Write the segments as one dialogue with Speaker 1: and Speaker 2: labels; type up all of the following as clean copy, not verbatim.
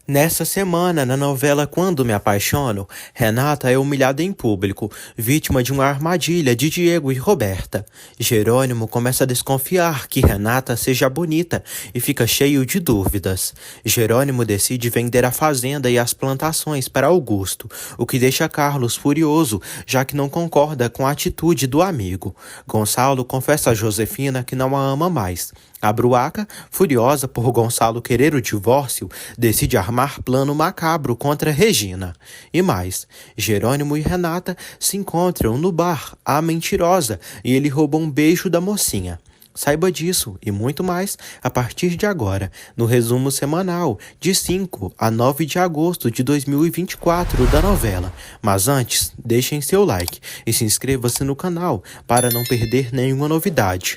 Speaker 1: Nessa semana, na novela Quando Me Apaixono, Renata é humilhada em público, vítima de uma armadilha de Diego e Roberta. Jerônimo começa a desconfiar que Renata seja bonita e fica cheio de dúvidas. Jerônimo decide vender a fazenda e as plantações para Augusto, o que deixa Carlos furioso, já que não concorda com a atitude do amigo. Gonçalo confessa a Josefina que não a ama mais. A Bruaca, furiosa por Gonçalo querer o divórcio, decide armar plano macabro contra Regina. E mais, Jerônimo e Renata se encontram no bar A Mentirosa e ele rouba um beijo da mocinha. Saiba disso e muito mais a partir de agora, no resumo semanal de 5 a 9 de agosto de 2024 da novela. Mas antes, deixem seu like e se inscreva-se no canal para não perder nenhuma novidade.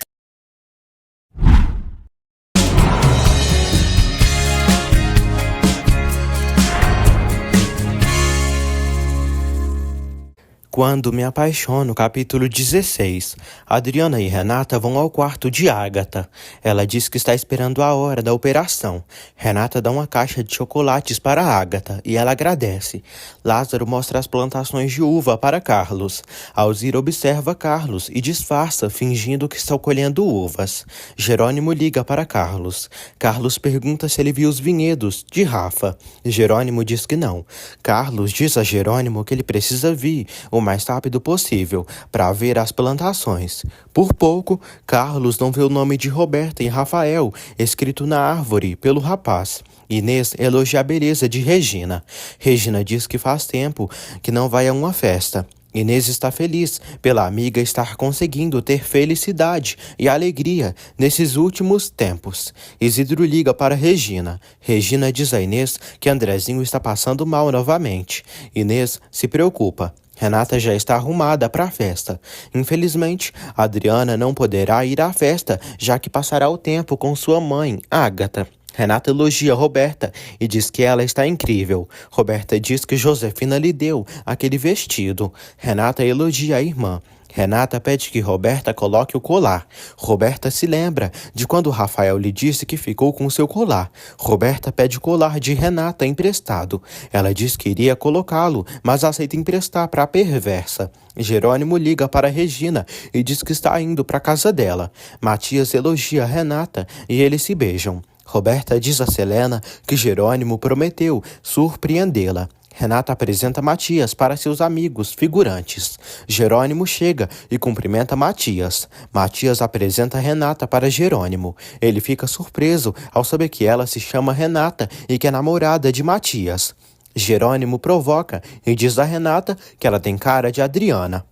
Speaker 1: Quando Me Apaixono, capítulo 16. Adriana e Renata vão ao quarto de Ágata. Ela diz que está esperando a hora da operação. Renata dá uma caixa de chocolates para Ágata e ela agradece. Lázaro mostra as plantações de uva para Carlos. Alzira observa Carlos e disfarça, fingindo que está colhendo uvas. Jerônimo liga para Carlos. Carlos pergunta se ele viu os vinhedos de Rafa. Jerônimo diz que não. Carlos diz a Jerônimo que ele precisa vir o mais rápido possível para ver as plantações. Por pouco, Carlos não vê o nome de Roberta e Rafael escrito na árvore pelo rapaz. Inês elogia a beleza de Regina. Regina diz que faz tempo que não vai a uma festa. Inês está feliz pela amiga estar conseguindo ter felicidade e alegria nesses últimos tempos. Isidro liga para Regina. Regina diz a Inês que Andrezinho está passando mal novamente. Inês se preocupa. Renata já está arrumada para a festa. Infelizmente, Adriana não poderá ir à festa, já que passará o tempo com sua mãe, Ágata. Renata elogia Roberta e diz que ela está incrível. Roberta diz que Josefina lhe deu aquele vestido. Renata elogia a irmã. Renata pede que Roberta coloque o colar. Roberta se lembra de quando Rafael lhe disse que ficou com seu colar. Roberta pede o colar de Renata emprestado. Ela diz que iria colocá-lo, mas aceita emprestar para a perversa. Jerônimo liga para Regina e diz que está indo para a casa dela. Matias elogia Renata e eles se beijam. Roberta diz a Selena que Jerônimo prometeu surpreendê-la. Renata apresenta Matias para seus amigos figurantes. Jerônimo chega e cumprimenta Matias. Matias apresenta Renata para Jerônimo. Ele fica surpreso ao saber que ela se chama Renata e que é namorada de Matias. Jerônimo provoca e diz a Renata que ela tem cara de Adriana.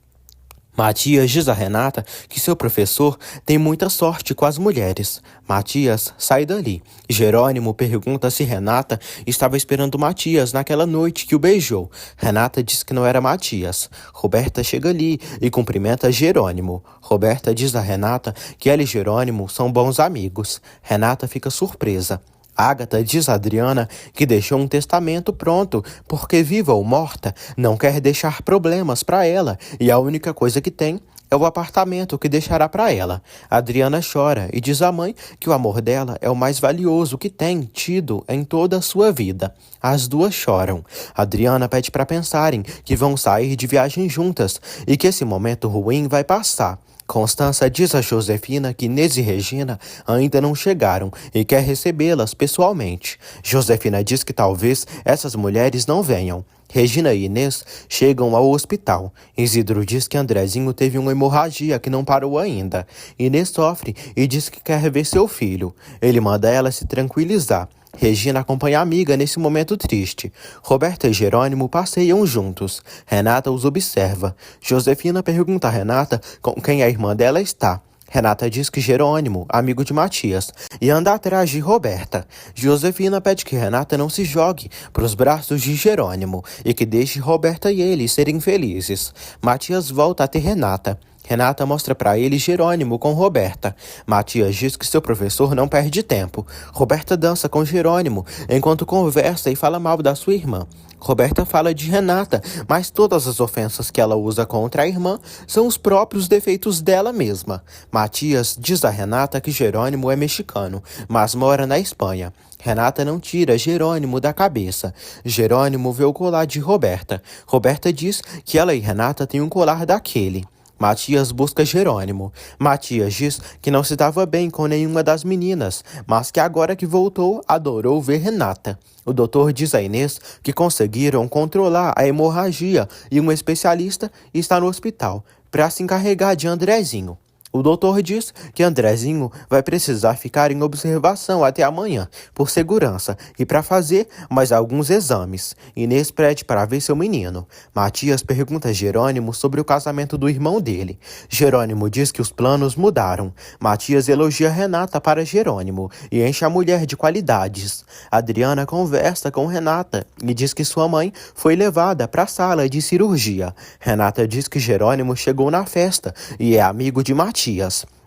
Speaker 1: Matias diz a Renata que seu professor tem muita sorte com as mulheres. Matias sai dali. Jerônimo pergunta se Renata estava esperando Matias naquela noite que o beijou. Renata diz que não era Matias. Roberta chega ali e cumprimenta Jerônimo. Roberta diz a Renata que ela e Jerônimo são bons amigos. Renata fica surpresa. Ágata diz a Adriana que deixou um testamento pronto, porque viva ou morta, não quer deixar problemas para ela, e a única coisa que tem é o apartamento que deixará para ela. Adriana chora e diz à mãe que o amor dela é o mais valioso que tem tido em toda a sua vida. As duas choram. Adriana pede para pensarem que vão sair de viagem juntas e que esse momento ruim vai passar. Constança diz a Josefina que Inês e Regina ainda não chegaram e quer recebê-las pessoalmente. Josefina diz que talvez essas mulheres não venham. Regina e Inês chegam ao hospital. Isidro diz que Andrezinho teve uma hemorragia que não parou ainda. Inês sofre e diz que quer ver seu filho. Ele manda ela se tranquilizar. Regina acompanha a amiga nesse momento triste. Roberta e Jerônimo passeiam juntos. Renata os observa. Josefina pergunta a Renata com quem a irmã dela está. Renata diz que Jerônimo, amigo de Matias, e anda atrás de Roberta. Josefina pede que Renata não se jogue para os braços de Jerônimo e que deixe Roberta e ele serem felizes. Matias volta a ter Renata. Renata mostra para ele Jerônimo com Roberta. Matias diz que seu professor não perde tempo. Roberta dança com Jerônimo, enquanto conversa e fala mal da sua irmã. Roberta fala de Renata, mas todas as ofensas que ela usa contra a irmã são os próprios defeitos dela mesma. Matias diz a Renata que Jerônimo é mexicano, mas mora na Espanha. Renata não tira Jerônimo da cabeça. Jerônimo vê o colar de Roberta. Roberta diz que ela e Renata têm um colar daquele. Matias busca Jerônimo. Matias diz que não se dava bem com nenhuma das meninas, mas que agora que voltou, adorou ver Renata. O doutor diz a Inês que conseguiram controlar a hemorragia e um especialista está no hospital para se encarregar de Andrezinho. O doutor diz que Andrezinho vai precisar ficar em observação até amanhã, por segurança, e para fazer mais alguns exames. Inês pede para ver seu menino. Matias pergunta a Jerônimo sobre o casamento do irmão dele. Jerônimo diz que os planos mudaram. Matias elogia Renata para Jerônimo e enche a mulher de qualidades. Adriana conversa com Renata e diz que sua mãe foi levada para a sala de cirurgia. Renata diz que Jerônimo chegou na festa e é amigo de Matias.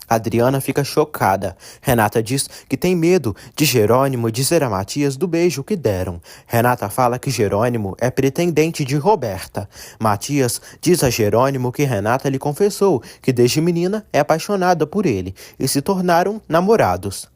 Speaker 1: Adriana fica chocada. Renata diz que tem medo de Jerônimo dizer a Matias do beijo que deram. Renata fala que Jerônimo é pretendente de Roberta. Matias diz a Jerônimo que Renata lhe confessou que desde menina é apaixonada por ele e se tornaram namorados.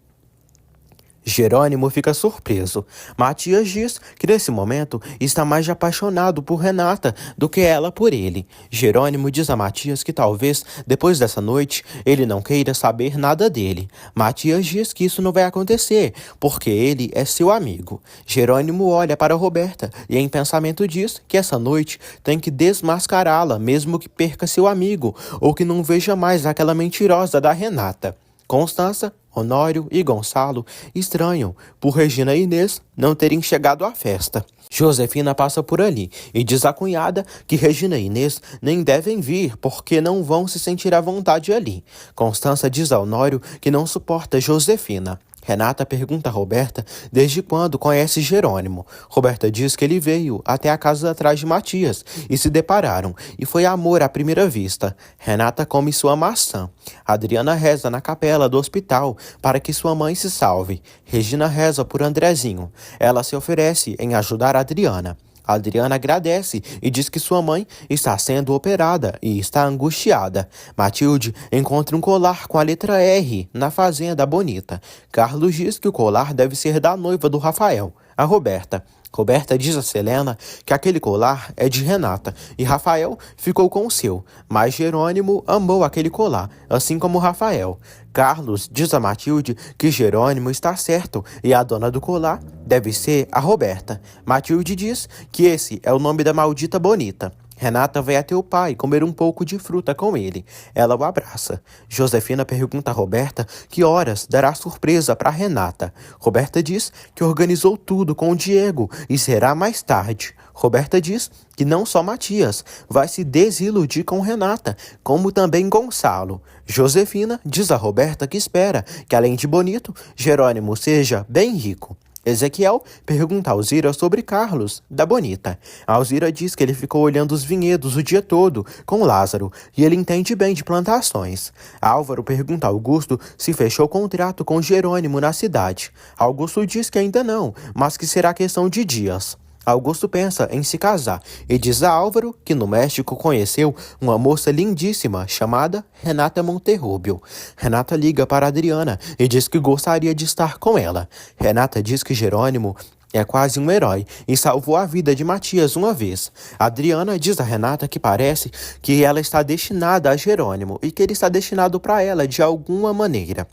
Speaker 1: Jerônimo fica surpreso. Matias diz que nesse momento está mais apaixonado por Renata do que ela por ele. Jerônimo diz a Matias que talvez, depois dessa noite, ele não queira saber nada dele. Matias diz que isso não vai acontecer, porque ele é seu amigo. Jerônimo olha para Roberta e em pensamento diz que essa noite tem que desmascará-la, mesmo que perca seu amigo, ou que não veja mais aquela mentirosa da Renata. Constança, Honório e Gonçalo estranham por Regina e Inês não terem chegado à festa. Josefina passa por ali e diz à cunhada que Regina e Inês nem devem vir porque não vão se sentir à vontade ali. Constança diz a Honório que não suporta Josefina. Renata pergunta a Roberta desde quando conhece Jerônimo. Roberta diz que ele veio até a casa atrás de Matias e se depararam, e foi amor à primeira vista. Renata come sua maçã. Adriana reza na capela do hospital para que sua mãe se salve. Regina reza por Andrezinho. Ela se oferece em ajudar Adriana. Adriana agradece e diz que sua mãe está sendo operada e está angustiada. Matilde encontra um colar com a letra R na fazenda bonita. Carlos diz que o colar deve ser da noiva do Rafael, a Roberta. Roberta diz a Selena que aquele colar é de Renata e Rafael ficou com o seu, mas Jerônimo amou aquele colar, assim como Rafael. Carlos diz a Matilde que Jerônimo está certo e a dona do colar deve ser a Roberta. Matilde diz que esse é o nome da maldita bonita. Renata vai até o pai comer um pouco de fruta com ele. Ela o abraça. Josefina pergunta a Roberta que horas dará surpresa para Renata. Roberta diz que organizou tudo com o Diego e será mais tarde. Roberta diz que não só Matias vai se desiludir com Renata, como também Gonçalo. Josefina diz a Roberta que espera que, além de bonito, Jerônimo seja bem rico. Ezequiel pergunta a Alzira sobre Carlos, da Bonita. Alzira diz que ele ficou olhando os vinhedos o dia todo com Lázaro e ele entende bem de plantações. Álvaro pergunta a Augusto se fechou contrato com Jerônimo na cidade. Augusto diz que ainda não, mas que será questão de dias. Augusto pensa em se casar e diz a Álvaro que no México conheceu uma moça lindíssima chamada Renata Monterrubio. Renata liga para Adriana e diz que gostaria de estar com ela. Renata diz que Jerônimo é quase um herói e salvou a vida de Matias uma vez. Adriana diz a Renata que parece que ela está destinada a Jerônimo e que ele está destinado para ela de alguma maneira.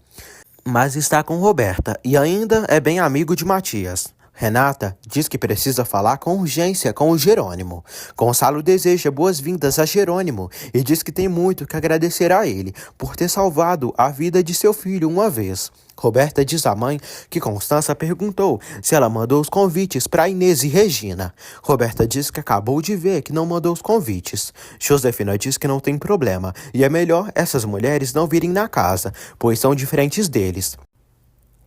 Speaker 1: Mas está com Roberta e ainda é bem amigo de Matias. Renata diz que precisa falar com urgência com o Jerônimo. Gonçalo deseja boas-vindas a Jerônimo e diz que tem muito que agradecer a ele por ter salvado a vida de seu filho uma vez. Roberta diz à mãe que Constança perguntou se ela mandou os convites para Inês e Regina. Roberta diz que acabou de ver que não mandou os convites. Josefina diz que não tem problema e é melhor essas mulheres não virem na casa, pois são diferentes deles.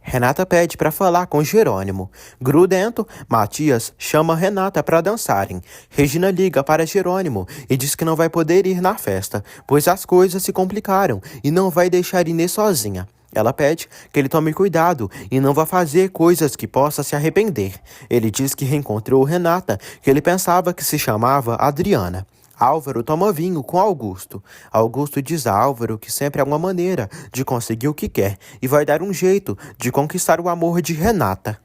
Speaker 1: Renata pede para falar com Jerônimo. Grudento, Matias chama Renata para dançarem. Regina liga para Jerônimo e diz que não vai poder ir na festa, pois as coisas se complicaram e não vai deixar Inês sozinha. Ela pede que ele tome cuidado e não vá fazer coisas que possa se arrepender. Ele diz que reencontrou Renata, que ele pensava que se chamava Adriana. Álvaro toma vinho com Augusto. Augusto diz a Álvaro que sempre há uma maneira de conseguir o que quer e vai dar um jeito de conquistar o amor de Renata.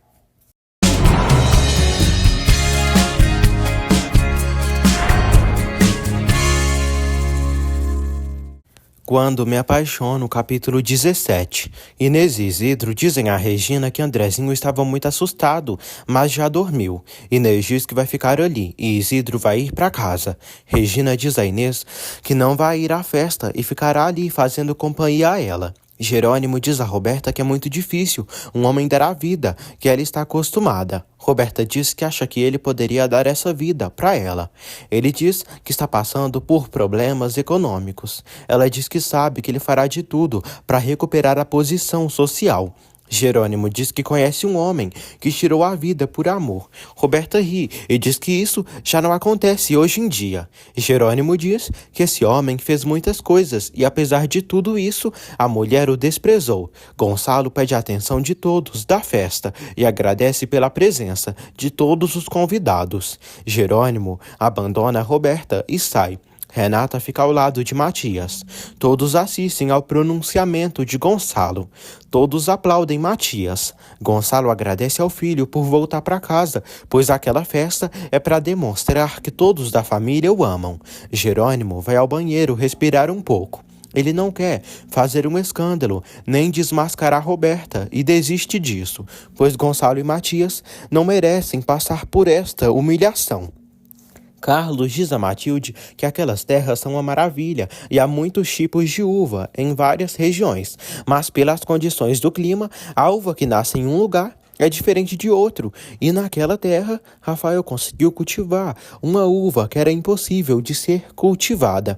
Speaker 1: Quando me apaixono, capítulo 17. Inês e Isidro dizem a Regina que Andrezinho estava muito assustado, mas já dormiu. Inês diz que vai ficar ali e Isidro vai ir para casa. Regina diz a Inês que não vai ir à festa e ficará ali fazendo companhia a ela. Jerônimo diz a Roberta que é muito difícil um homem dar a vida, que ela está acostumada. Roberta diz que acha que ele poderia dar essa vida para ela. Ele diz que está passando por problemas econômicos. Ela diz que sabe que ele fará de tudo para recuperar a posição social. Jerônimo diz que conhece um homem que tirou a vida por amor. Roberta ri e diz que isso já não acontece hoje em dia. Jerônimo diz que esse homem fez muitas coisas e, apesar de tudo isso, a mulher o desprezou. Gonçalo pede a atenção de todos da festa e agradece pela presença de todos os convidados. Jerônimo abandona Roberta e sai. Renata fica ao lado de Matias. Todos assistem ao pronunciamento de Gonçalo. Todos aplaudem Matias. Gonçalo agradece ao filho por voltar para casa, pois aquela festa é para demonstrar que todos da família o amam. Jerônimo vai ao banheiro respirar um pouco. Ele não quer fazer um escândalo, nem desmascarar Roberta, e desiste disso, pois Gonçalo e Matias não merecem passar por esta humilhação. Carlos diz a Matilde que aquelas terras são uma maravilha e há muitos tipos de uva em várias regiões, mas pelas condições do clima, a uva que nasce em um lugar é diferente de outro, e naquela terra, Rafael conseguiu cultivar uma uva que era impossível de ser cultivada.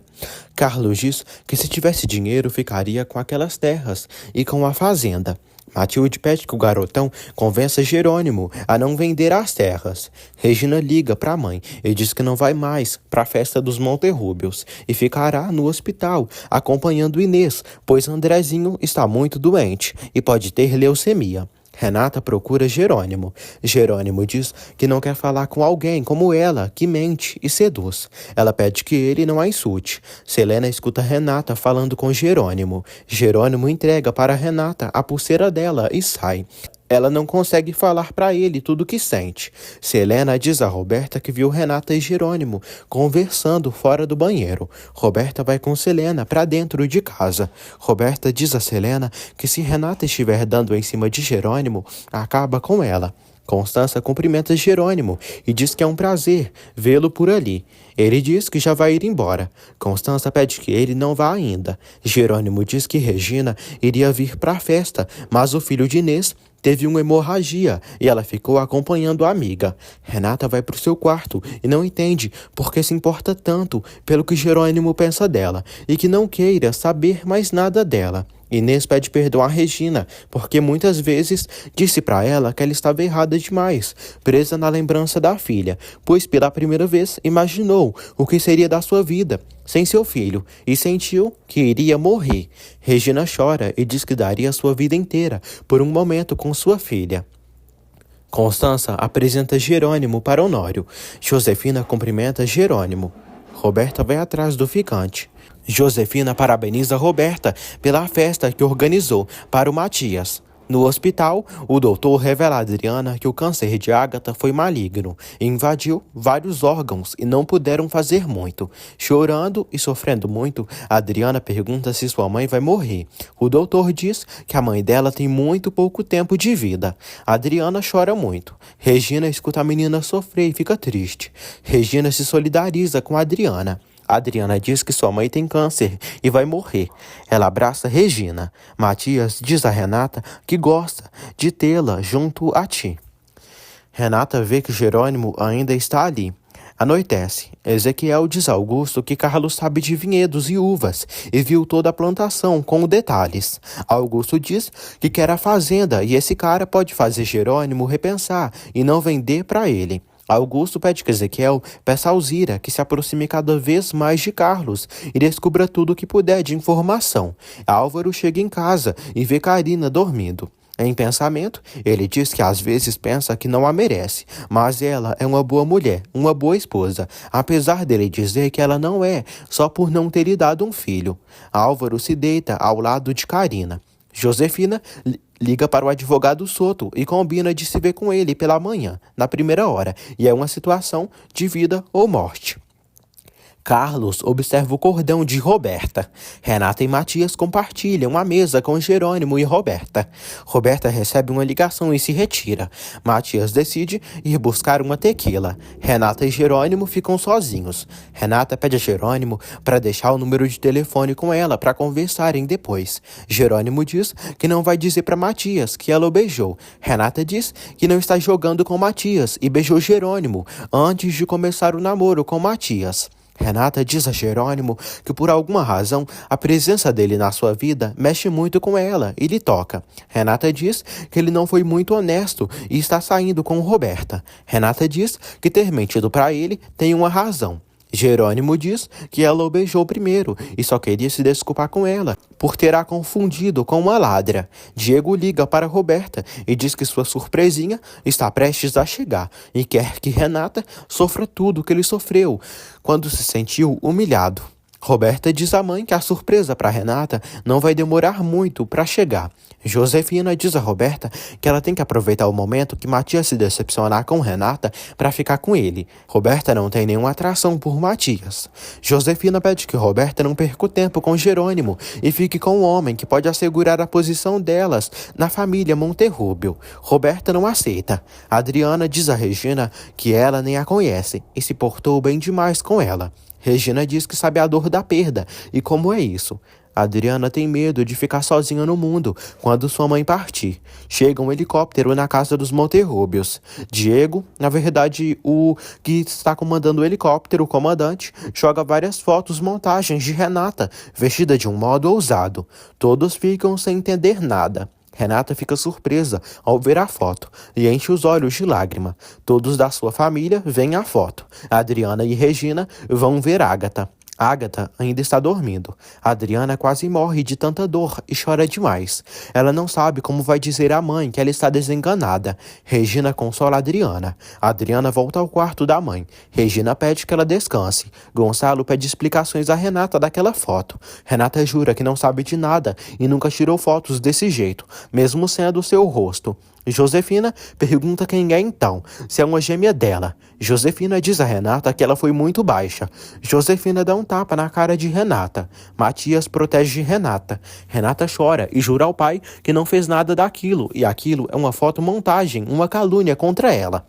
Speaker 1: Carlos diz que se tivesse dinheiro ficaria com aquelas terras e com a fazenda. Matilde pede que o garotão convença Jerônimo a não vender as terras. Regina liga para a mãe e diz que não vai mais para a festa dos Monterrúbios e ficará no hospital acompanhando Inês, pois Andrezinho está muito doente e pode ter leucemia. Renata procura Jerônimo. Jerônimo diz que não quer falar com alguém como ela, que mente e seduz. Ela pede que ele não a insulte. Selena escuta Renata falando com Jerônimo. Jerônimo entrega para Renata a pulseira dela e sai. Ela não consegue falar para ele tudo o que sente. Selena diz a Roberta que viu Renata e Jerônimo conversando fora do banheiro. Roberta vai com Selena para dentro de casa. Roberta diz a Selena que se Renata estiver dando em cima de Jerônimo, acaba com ela. Constança cumprimenta Jerônimo e diz que é um prazer vê-lo por ali. Ele diz que já vai ir embora. Constança pede que ele não vá ainda. Jerônimo diz que Regina iria vir para a festa, mas o filho de Inês teve uma hemorragia e ela ficou acompanhando a amiga. Renata vai para o seu quarto e não entende por que se importa tanto pelo que Jerônimo pensa dela e que não queira saber mais nada dela. Inês pede perdão a Regina, porque muitas vezes disse para ela que ela estava errada demais, presa na lembrança da filha, pois pela primeira vez imaginou o que seria da sua vida sem seu filho e sentiu que iria morrer. Regina chora e diz que daria sua vida inteira por um momento com sua filha. Constança apresenta Jerônimo para Honório. Josefina cumprimenta Jerônimo. Roberta vai atrás do ficante. Josefina parabeniza Roberta pela festa que organizou para o Matias. No hospital, o doutor revela a Adriana que o câncer de Ágata foi maligno e invadiu vários órgãos e não puderam fazer muito. Chorando e sofrendo muito, Adriana pergunta se sua mãe vai morrer. O doutor diz que a mãe dela tem muito pouco tempo de vida. Adriana chora muito. Regina escuta a menina sofrer e fica triste. Regina se solidariza com Adriana. Adriana diz que sua mãe tem câncer e vai morrer. Ela abraça Regina. Matias diz a Renata que gosta de tê-la junto a ti. Renata vê que Jerônimo ainda está ali. Anoitece. Ezequiel diz a Augusto que Carlos sabe de vinhedos e uvas e viu toda a plantação com detalhes. Augusto diz que quer a fazenda e esse cara pode fazer Jerônimo repensar e não vender para ele. Augusto pede que Ezequiel peça a Alzira que se aproxime cada vez mais de Carlos e descubra tudo o que puder de informação. Álvaro chega em casa e vê Karina dormindo. Em pensamento, ele diz que às vezes pensa que não a merece, mas ela é uma boa mulher, uma boa esposa, apesar dele dizer que ela não é, só por não ter lhe dado um filho. Álvaro se deita ao lado de Karina. Josefina liga para o advogado Soto e combina de se ver com ele pela manhã, na primeira hora, e é uma situação de vida ou morte. Carlos observa o cordão de Roberta. Renata e Matias compartilham a mesa com Jerônimo e Roberta. Roberta recebe uma ligação e se retira. Matias decide ir buscar uma tequila. Renata e Jerônimo ficam sozinhos. Renata pede a Jerônimo para deixar o número de telefone com ela para conversarem depois. Jerônimo diz que não vai dizer para Matias que ela o beijou. Renata diz que não está jogando com Matias e beijou Jerônimo antes de começar o namoro com Matias. Renata diz a Jerônimo que por alguma razão a presença dele na sua vida mexe muito com ela e lhe toca. Renata diz que ele não foi muito honesto e está saindo com Roberta. Renata diz que ter mentido para ele tem uma razão. Jerônimo diz que ela o beijou primeiro e só queria se desculpar com ela por ter a confundido com uma ladra. Diego liga para Roberta e diz que sua surpresinha está prestes a chegar e quer que Renata sofra tudo o que ele sofreu quando se sentiu humilhado. Roberta diz à mãe que a surpresa para Renata não vai demorar muito para chegar. Josefina diz a Roberta que ela tem que aproveitar o momento que Matias se decepcionar com Renata para ficar com ele. Roberta não tem nenhuma atração por Matias. Josefina pede que Roberta não perca o tempo com Jerônimo e fique com um homem que pode assegurar a posição delas na família Monterrubio. Roberta não aceita. Adriana diz a Regina que ela nem a conhece e se portou bem demais com ela. Regina diz que sabe a dor da perda e como é isso. Adriana tem medo de ficar sozinha no mundo quando sua mãe partir. Chega um helicóptero na casa dos Monterrubios. Diego, na verdade, o que está comandando o helicóptero, o comandante, joga várias fotos, montagens de Renata, vestida de um modo ousado. Todos ficam sem entender nada. Renata fica surpresa ao ver a foto e enche os olhos de lágrima. Todos da sua família veem a foto. Adriana e Regina vão ver Ágata. Ágata ainda está dormindo. Adriana quase morre de tanta dor e chora demais. Ela não sabe como vai dizer à mãe que ela está desenganada. Regina consola Adriana. Adriana volta ao quarto da mãe. Regina pede que ela descanse. Gonçalo pede explicações a Renata daquela foto. Renata jura que não sabe de nada e nunca tirou fotos desse jeito, mesmo sendo o seu rosto. Josefina pergunta quem é então, se é uma gêmea dela. Josefina diz a Renata que ela foi muito baixa. Josefina dá um tapa na cara de Renata. Matias protege Renata. Renata chora e jura ao pai que não fez nada daquilo, e aquilo é uma fotomontagem, uma calúnia contra ela.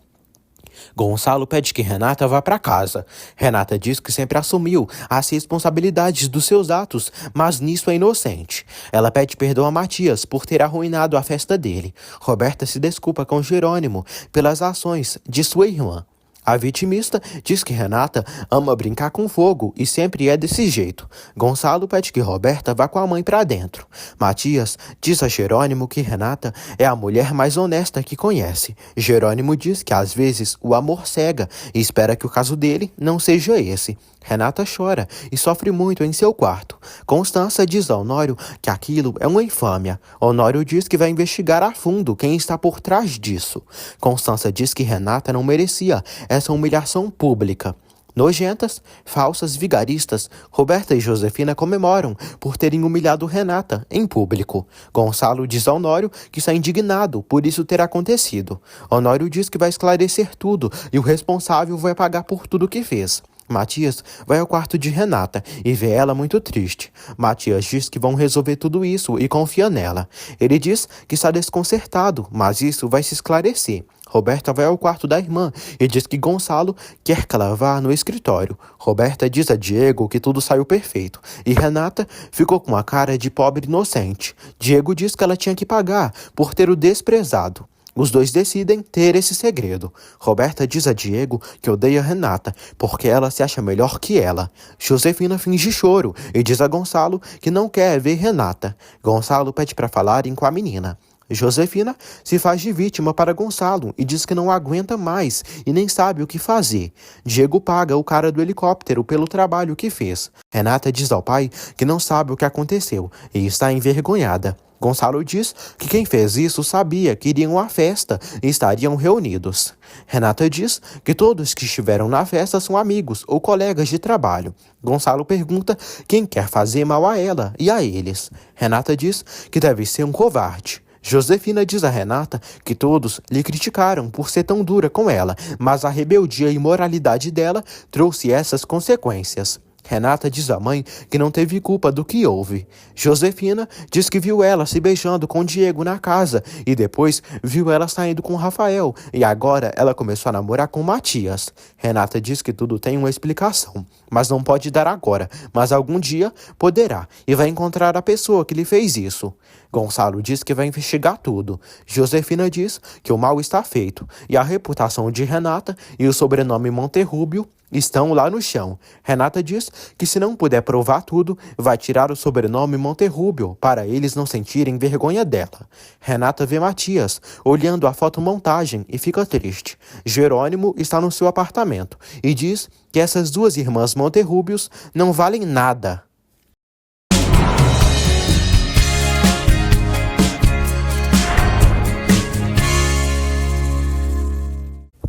Speaker 1: Gonçalo pede que Renata vá para casa. Renata diz que sempre assumiu as responsabilidades dos seus atos, mas nisso é inocente. Ela pede perdão a Matias por ter arruinado a festa dele. Roberta se desculpa com Jerônimo pelas ações de sua irmã. A vitimista diz que Renata ama brincar com fogo e sempre é desse jeito. Gonçalo pede que Roberta vá com a mãe para dentro. Matias diz a Jerônimo que Renata é a mulher mais honesta que conhece. Jerônimo diz que às vezes o amor cega e espera que o caso dele não seja esse. Renata chora e sofre muito em seu quarto. Constança diz a Honório que aquilo é uma infâmia. Honório diz que vai investigar a fundo quem está por trás disso. Constança diz que Renata não merecia essa humilhação pública. Nojentas, falsas, vigaristas, Roberta e Josefina comemoram por terem humilhado Renata em público. Gonçalo diz a Honório que está indignado por isso ter acontecido. Honório diz que vai esclarecer tudo e o responsável vai pagar por tudo que fez. Matias vai ao quarto de Renata e vê ela muito triste. Matias diz que vão resolver tudo isso e confia nela. Ele diz que está desconcertado, mas isso vai se esclarecer. Roberta vai ao quarto da irmã e diz que Gonçalo quer que ela vá no escritório. Roberta diz a Diego que tudo saiu perfeito e Renata ficou com a cara de pobre inocente. Diego diz que ela tinha que pagar por ter o desprezado. Os dois decidem ter esse segredo. Roberta diz a Diego que odeia Renata, porque ela se acha melhor que ela. Josefina finge choro e diz a Gonçalo que não quer ver Renata. Gonçalo pede para falarem com a menina. Josefina se faz de vítima para Gonçalo e diz que não aguenta mais e nem sabe o que fazer. Diego paga o cara do helicóptero pelo trabalho que fez. Renata diz ao pai que não sabe o que aconteceu e está envergonhada. Gonçalo diz que quem fez isso sabia que iriam à festa e estariam reunidos. Renata diz que todos que estiveram na festa são amigos ou colegas de trabalho. Gonçalo pergunta quem quer fazer mal a ela e a eles. Renata diz que deve ser um covarde. Josefina diz a Renata que todos lhe criticaram por ser tão dura com ela, mas a rebeldia e imoralidade dela trouxe essas consequências. Renata diz à mãe que não teve culpa do que houve. Josefina diz que viu ela se beijando com Diego na casa e depois viu ela saindo com Rafael e agora ela começou a namorar com Matias. Renata diz que tudo tem uma explicação, mas não pode dar agora, mas algum dia poderá e vai encontrar a pessoa que lhe fez isso. Gonçalo diz que vai investigar tudo. Josefina diz que o mal está feito e a reputação de Renata e o sobrenome Monterrúbio estão lá no chão. Renata diz que se não puder provar tudo, vai tirar o sobrenome Monterrúbio para eles não sentirem vergonha dela. Renata vê Matias olhando a fotomontagem e fica triste. Jerônimo está no seu apartamento e diz que essas duas irmãs Monterrúbios não valem nada.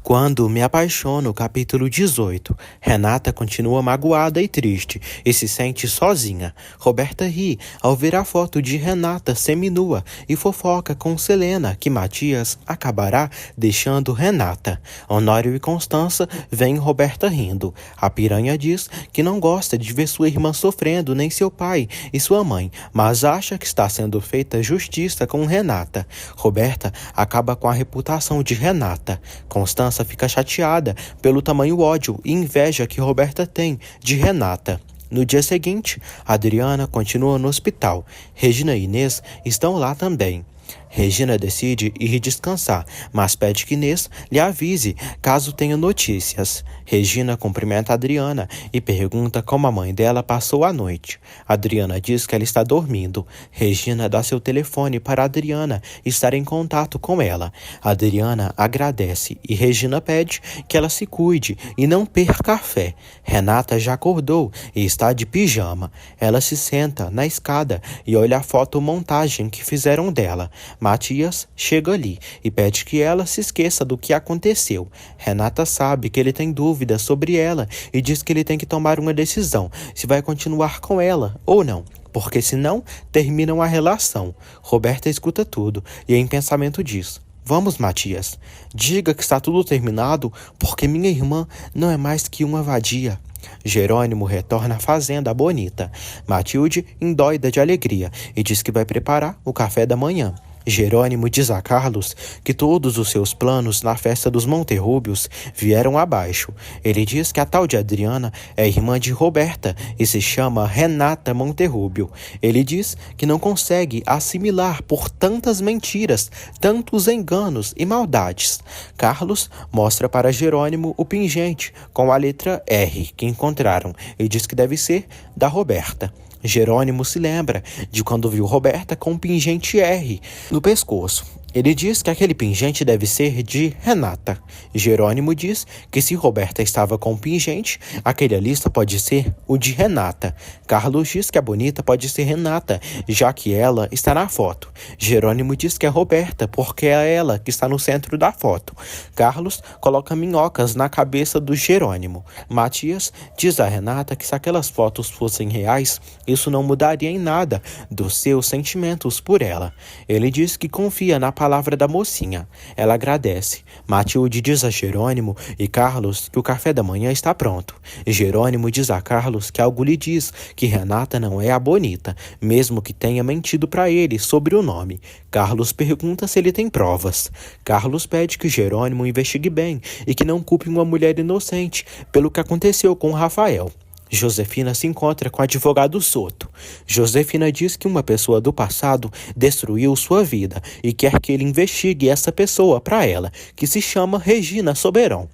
Speaker 1: Quando me apaixono, capítulo 18. Renata continua magoada e triste e se sente sozinha. Roberta ri ao ver a foto de Renata seminua e fofoca com Selena que Matias acabará deixando Renata. Honório e Constança veem Roberta rindo. A piranha diz que não gosta de ver sua irmã sofrendo, nem seu pai e sua mãe, mas acha que está sendo feita justiça com Renata. Roberta acaba com a reputação de Renata. Constança fica chateada pelo tamanho ódio e inveja que Roberta tem de Renata. No dia seguinte, Adriana continua no hospital. Regina e Inês estão lá também. Regina decide ir descansar, mas pede que Inês lhe avise caso tenha notícias. Regina cumprimenta Adriana e pergunta como a mãe dela passou a noite. Adriana diz que ela está dormindo. Regina dá seu telefone para Adriana estar em contato com ela. Adriana agradece e Regina pede que ela se cuide e não perca a fé. Renata já acordou e está de pijama. Ela se senta na escada e olha a fotomontagem que fizeram dela. Matias chega ali e pede que ela se esqueça do que aconteceu. Renata sabe que ele tem dúvidas sobre ela e diz que ele tem que tomar uma decisão, se vai continuar com ela ou não, porque senão terminam a relação. Roberta escuta tudo e em pensamento diz: vamos, Matias, diga que está tudo terminado, porque minha irmã não é mais que uma vadia. Jerônimo retorna à fazenda bonita. Matilde endoida de alegria e diz que vai preparar o café da manhã. Jerônimo diz a Carlos que todos os seus planos na festa dos Monterrúbios vieram abaixo. Ele diz que a tal de Adriana é irmã de Roberta e se chama Renata Monterrúbio. Ele diz que não consegue assimilar por tantas mentiras, tantos enganos e maldades. Carlos mostra para Jerônimo o pingente com a letra R que encontraram e diz que deve ser da Roberta. Jerônimo se lembra de quando viu Roberta com um pingente R no pescoço. Ele diz que aquele pingente deve ser de Renata. Jerônimo diz que se Roberta estava com o pingente, aquele ali só pode ser o de Renata. Carlos diz que a bonita pode ser Renata, já que ela está na foto. Jerônimo diz que é Roberta, porque é ela que está no centro da foto. Carlos coloca minhocas na cabeça do Jerônimo. Matias diz a Renata que se aquelas fotos fossem reais, isso não mudaria em nada dos seus sentimentos por ela. Ele diz que confia na palavra da mocinha. Ela agradece. Matilde diz a Jerônimo e Carlos que o café da manhã está pronto. Jerônimo diz a Carlos que algo lhe diz que Renata não é a bonita, mesmo que tenha mentido para ele sobre o nome. Carlos pergunta se ele tem provas. Carlos pede que Jerônimo investigue bem e que não culpe uma mulher inocente pelo que aconteceu com Rafael. Josefina se encontra com o advogado Soto. Josefina diz que uma pessoa do passado destruiu sua vida e quer que ele investigue essa pessoa para ela, que se chama Regina Soberão.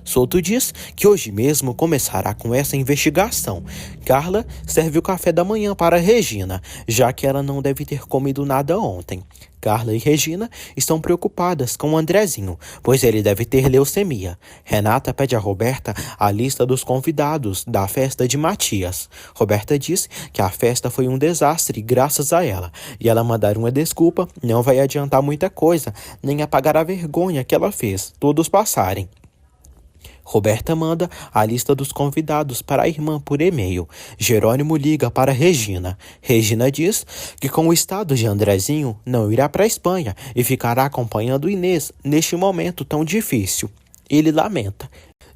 Speaker 1: Soto diz que hoje mesmo começará com essa investigação. Carla serve o café da manhã para Regina, já que ela não deve ter comido nada ontem. Carla e Regina estão preocupadas com o Andrezinho, pois ele deve ter leucemia. Renata pede a Roberta a lista dos convidados da festa de Matias. Roberta diz que a festa foi um desastre graças a ela, e ela mandar uma desculpa não vai adiantar muita coisa, nem apagar a vergonha que ela fez todos passarem. Roberta manda a lista dos convidados para a irmã por e-mail. Jerônimo liga para Regina. Regina diz que com o estado de Andrezinho não irá para a Espanha e ficará acompanhando Inês neste momento tão difícil. Ele lamenta.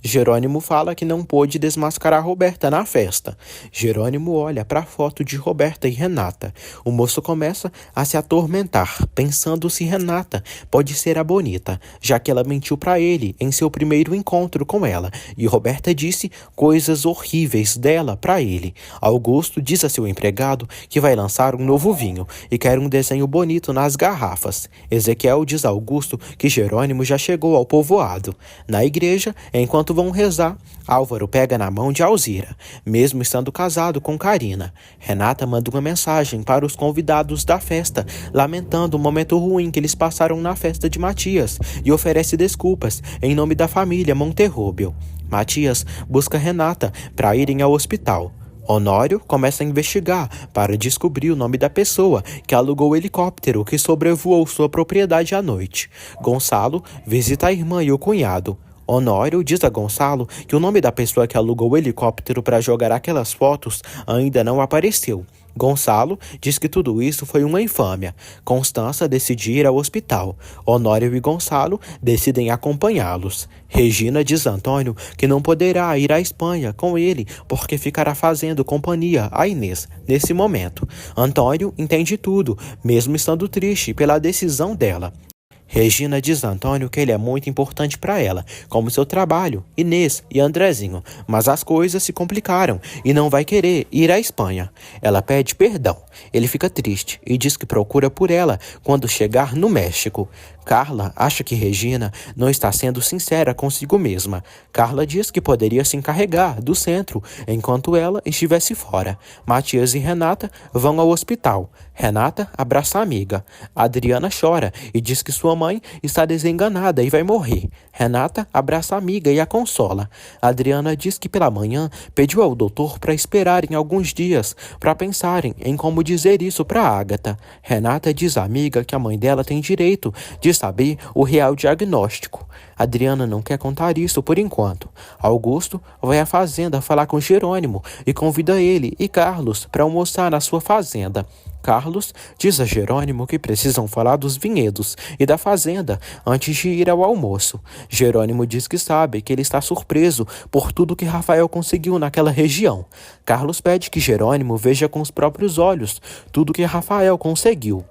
Speaker 1: Jerônimo fala que não pôde desmascarar Roberta na festa. Jerônimo olha para a foto de Roberta e Renata. O moço começa a se atormentar, pensando se Renata pode ser a bonita, já que ela mentiu para ele em seu primeiro encontro com ela, e Roberta disse coisas horríveis dela para ele. Augusto diz a seu empregado que vai lançar um novo vinho e quer um desenho bonito nas garrafas. Ezequiel diz a Augusto que Jerônimo já chegou ao povoado. Na igreja, enquanto vão rezar, Álvaro pega na mão de Alzira, mesmo estando casado com Carina. Renata manda uma mensagem para os convidados da festa, lamentando o momento ruim que eles passaram na festa de Matias e oferece desculpas em nome da família Monterrubio. Matias busca Renata para irem ao hospital. Honório começa a investigar para descobrir o nome da pessoa que alugou o helicóptero que sobrevoou sua propriedade à noite. Gonçalo visita a irmã e o cunhado. Honório diz a Gonçalo que o nome da pessoa que alugou o helicóptero para jogar aquelas fotos ainda não apareceu. Gonçalo diz que tudo isso foi uma infâmia. Constança decide ir ao hospital. Honório e Gonçalo decidem acompanhá-los. Regina diz a Antônio que não poderá ir à Espanha com ele porque ficará fazendo companhia a Inês nesse momento. Antônio entende tudo, mesmo estando triste pela decisão dela. Regina diz a Antônio que ele é muito importante para ela, como seu trabalho, Inês e Andrezinho, mas as coisas se complicaram e não vai querer ir à Espanha. Ela pede perdão. Ele fica triste e diz que procura por ela quando chegar no México. Carla acha que Regina não está sendo sincera consigo mesma. Carla diz que poderia se encarregar do centro enquanto ela estivesse fora. Matias e Renata vão ao hospital. Renata abraça a amiga. Adriana chora e diz que sua mãe está desenganada e vai morrer. Renata abraça a amiga e a consola. Adriana diz que pela manhã pediu ao doutor para esperarem alguns dias para pensarem em como dizer isso para Ágata. Renata diz à amiga que a mãe dela tem direito de saber o real diagnóstico. Adriana não quer contar isso por enquanto. Augusto vai à fazenda falar com Jerônimo e convida ele e Carlos para almoçar na sua fazenda. Carlos diz a Jerônimo que precisam falar dos vinhedos e da fazenda antes de ir ao almoço. Jerônimo diz que sabe que ele está surpreso por tudo que Rafael conseguiu naquela região. Carlos pede que Jerônimo veja com os próprios olhos tudo que Rafael conseguiu.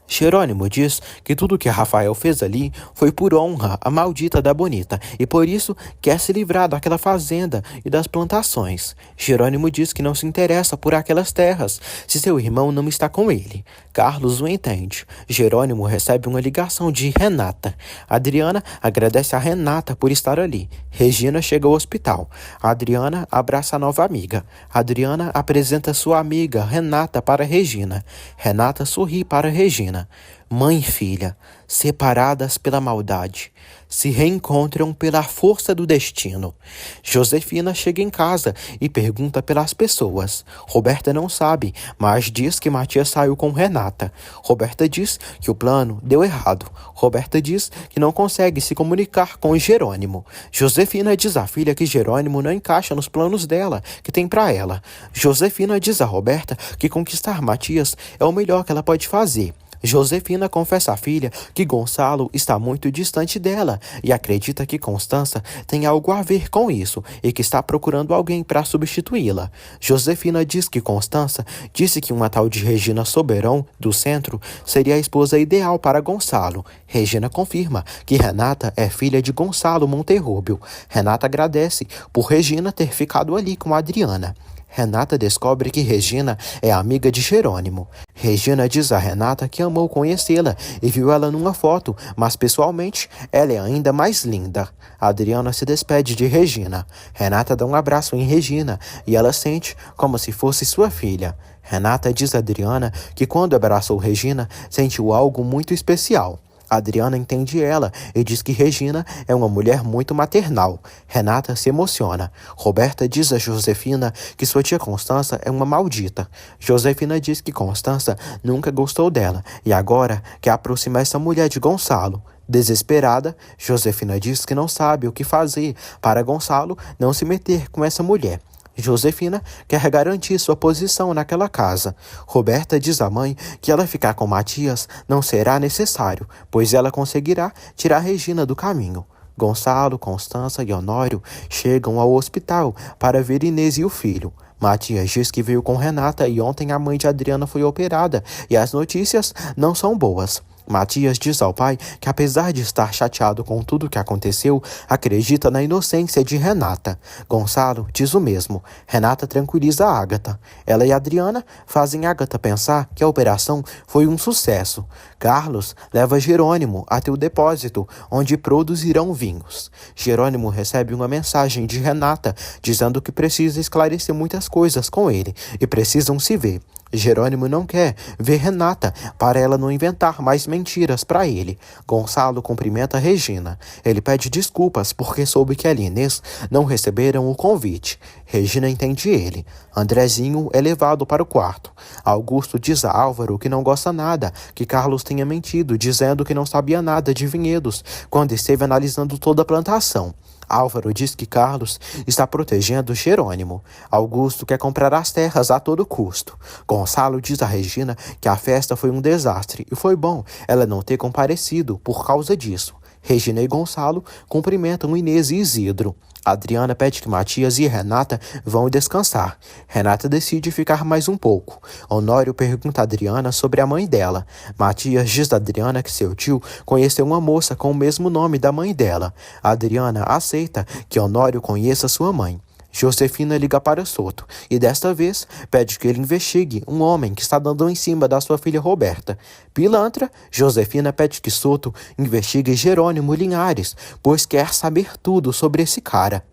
Speaker 1: Jerônimo diz que tudo que Rafael fez ali foi por honra à maldita da Bonita e por isso quer se livrar daquela fazenda e das plantações. Jerônimo diz que não se interessa por aquelas terras se seu irmão não está com ele. Carlos o entende. Jerônimo recebe uma ligação de Renata. Adriana agradece a Renata por estar ali. Regina chega ao hospital. Adriana abraça a nova amiga. Adriana apresenta sua amiga Renata para Regina. Renata sorri para Regina. Mãe e filha, separadas pela maldade, se reencontram pela força do destino. Josefina chega em casa e pergunta pelas pessoas. Roberta não sabe, mas diz que Matias saiu com Renata. Roberta diz que o plano deu errado. Roberta diz que não consegue se comunicar com Jerônimo. Josefina diz à filha que Jerônimo não encaixa nos planos dela, que tem para ela. Josefina diz a Roberta que conquistar Matias é o melhor que ela pode fazer. Josefina confessa à filha que Gonçalo está muito distante dela e acredita que Constança tem algo a ver com isso e que está procurando alguém para substituí-la. Josefina diz que Constança disse que uma tal de Regina Soberon, do centro, seria a esposa ideal para Gonçalo. Regina confirma que Renata é filha de Gonçalo Monterrubio. Renata agradece por Regina ter ficado ali com Adriana. Renata descobre que Regina é amiga de Jerônimo. Regina diz a Renata que amou conhecê-la e viu ela numa foto, mas pessoalmente ela é ainda mais linda. Adriana se despede de Regina. Renata dá um abraço em Regina e ela sente como se fosse sua filha. Renata diz a Adriana que quando abraçou Regina, sentiu algo muito especial. Adriana entende ela e diz que Regina é uma mulher muito maternal. Renata se emociona. Roberta diz a Josefina que sua tia Constança é uma maldita. Josefina diz que Constança nunca gostou dela e agora quer aproximar essa mulher de Gonçalo. Desesperada, Josefina diz que não sabe o que fazer para Gonçalo não se meter com essa mulher. Josefina quer garantir sua posição naquela casa. Roberta diz à mãe que ela ficar com Matias não será necessário, pois ela conseguirá tirar Regina do caminho. Gonçalo, Constança e Honório chegam ao hospital para ver Inês e o filho. Matias diz que veio com Renata e ontem a mãe de Adriana foi operada e as notícias não são boas. Matias diz ao pai que, apesar de estar chateado com tudo o que aconteceu, acredita na inocência de Renata. Gonçalo diz o mesmo. Renata tranquiliza a Ágata. Ela e Adriana fazem Ágata pensar que a operação foi um sucesso. Carlos leva Jerônimo até o depósito, onde produzirão vinhos. Jerônimo recebe uma mensagem de Renata, dizendo que precisa esclarecer muitas coisas com ele e precisam se ver. Jerônimo não quer ver Renata para ela não inventar mais mentiras para ele. Gonçalo cumprimenta Regina. Ele pede desculpas porque soube que ela e Inês não receberam o convite. Regina entende ele. Andrezinho é levado para o quarto. Augusto diz a Álvaro que não gosta nada, que Carlos tenha mentido, dizendo que não sabia nada de vinhedos, quando esteve analisando toda a plantação. Álvaro diz que Carlos está protegendo Jerônimo. Augusto quer comprar as terras a todo custo. Gonçalo diz a Regina que a festa foi um desastre e foi bom ela não ter comparecido por causa disso. Regina e Gonçalo cumprimentam Inês e Isidro. Adriana pede que Matias e Renata vão descansar. Renata decide ficar mais um pouco. Honório pergunta a Adriana sobre a mãe dela. Matias diz a Adriana que seu tio conheceu uma moça com o mesmo nome da mãe dela. Adriana aceita que Honório conheça sua mãe. Josefina liga para Soto e desta vez pede que ele investigue um homem que está dando em cima da sua filha Roberta. Pilantra, Josefina pede que Soto investigue Jerônimo Linhares, pois quer saber tudo sobre esse cara.